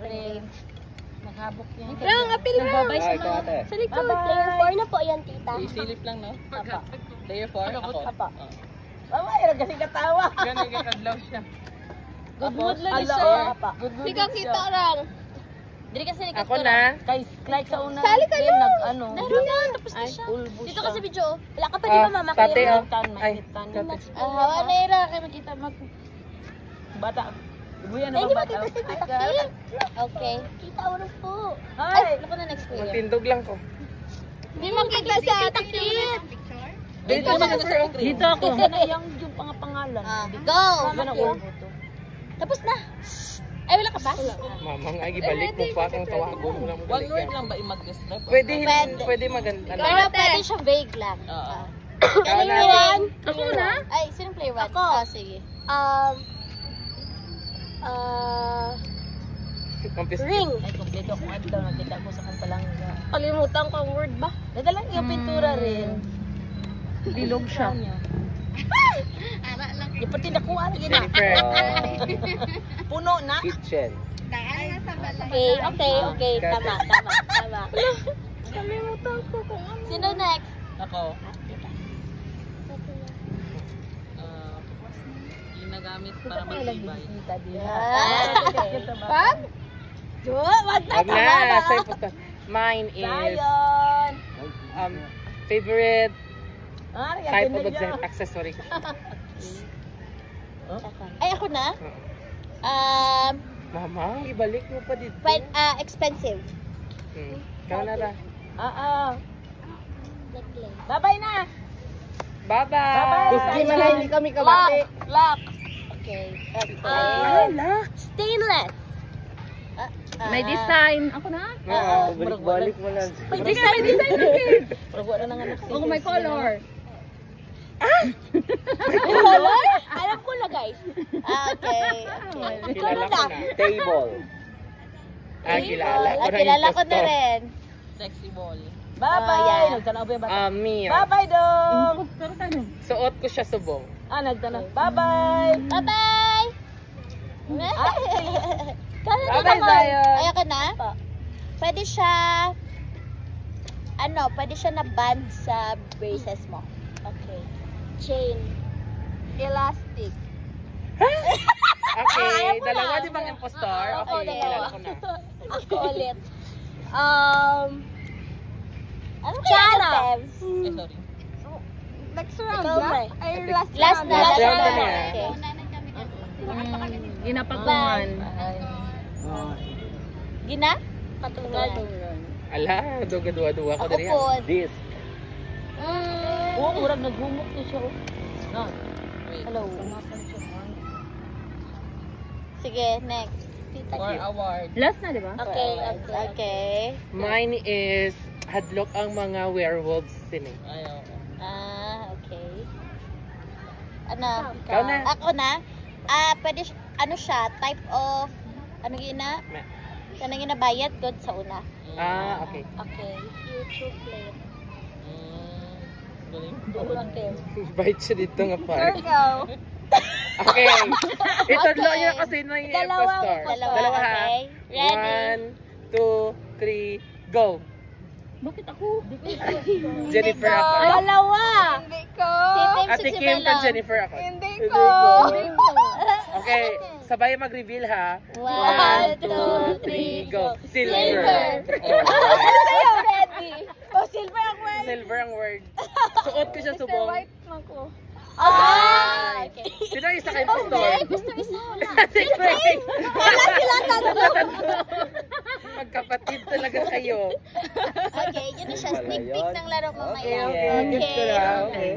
Siyempre, maghabok yan. Lang, apil lang. Nagbabay sa mga. Sa likod. Player 4 na po yan, tita. Isilip lang, no? Apa. Player 4, ako. Apa. Mama, yun kasi katawa. Ganun yung kadlaw siya. Good mood lang Ala, siya. oh. Apa. Hindi ka kita lang. Dili kasi ni Ako na. Kay like sa una. Sali ka Rim, lang. nag-ano. Naroon na, tapos na siya. Ulbos Dito siya. ka sa video. Wala ka pa di ba, mama? Tate, Kaya- oh. Tan, Ay, mainitan. tate. Hawa na ira, kaya makita mag... Bata. Ibuya na Ay, di ba bata. kita si Tita Ay, Kim? Okay. Kita ulo po. Ay. Ay, ako na next player. Magtindog lang ko. Hindi makita sa Tita Kim. Dito ako sa screen. Dito ako. Ito na yung pangalan. Go! Mama ko. Tapos na. Ay, wala ka ba? Mamang ay ibalik mo pa kung tawagon mo lang One word lang ba i-mag-describe? Pwede Pwede. pwede maganda. Pero pwede siya vague lang. Oo. Ano yun? Ako na? Ay, sinong player 1? Ako. Sige. Ring. Ay, kompleto akong adlaw. Nakita ko sa Kampalanga. Kalimutan ko ang word ba? Nadalang yung pintura rin. Bilog siya. Di pati nakuha lagi na. Jennifer. Puno na. Kitchen. Okay. Tama. Kalimutan ko kung ano. Sino next? Ako. Ginagamit para mag-ibay. Pag? Wag na. Say posta. Mine is Sayon. favorite Ah, type of accessory. Ay, ako na? Mamang, ibalik mo pa dito. Expensive. Ikaw na ra. Bye-bye na. Bye-bye. Gusto Hindi mo na, hindi kami kabati. Lock. Okay. Stainless. May design. Ako na? Oo, balik mo lang. May design rin. Pero wala na nga nagsisi. Oh, may color. Color? Alam ko na, guys. Okay. Kilala ko na. Table. Kilala ko na Kilala yung ko na gusto. rin. Sexy ball. Bye-bye. yeah. Nagtanaw ba yung bata? Meal. Bye-bye, dong. Suot ko siya subong. Nagtanaw. Bye-bye. Bye-bye! Bye-bye, Zion. Ayaw ka na? Pwede siya, pwede siya na band sa braces mo. Okay. Chain. Elastic. Okay, dalawa di bang impostor? Oo, Okay, dalawa. kilala ko na. Ako ulit. Ano Tiara. items? Sorry. Next round Ikaw na? ba? Ay, last Last na. Last round na na. yan. Okay. Ginapatungan. Gina? Patungan. Ala, duga-duwa-duwa ko Ako diri. po. This. Oo, murag naghumok na siya. No. Wait. Hello. Sige, next. Tita For Kim. award. Last na, di ba? Okay. Mine is hadlok ang mga werewolves sini. Ayaw. Okay. Ano? Ikaw na. Ako na? Pwede, siya, type of, gina? Kanang ginabayad, good sa una. Okay. Okay. YouTube player. Galing. Okay. Bite siya dito nga pa. Circle. Okay. Itadlo Okay. niya kasi na yung Dalawa, impostor. dalawa, ha. okay. Ready? 1, 2, 3, go. Bakit ako? Jennifer ako. Dalawa! Hindi ko. Ate Kim ka Jennifer ako. Hindi ko. Okay, sabay mag-reveal ha. 1, 2, 3, go. Silver. Sa'yo, ready. Oh, silver ang word. Silver ang word. Suot ko siya subong. White man ko. Okay. Sino ang isa kay impostor? Gusto isa ko na. Secret. Wala sila tatlo. Magkapatid talaga kayo. Okay, yun na siya. Sneak peek ng laro mamaya. Okay, gets ko na. Okay.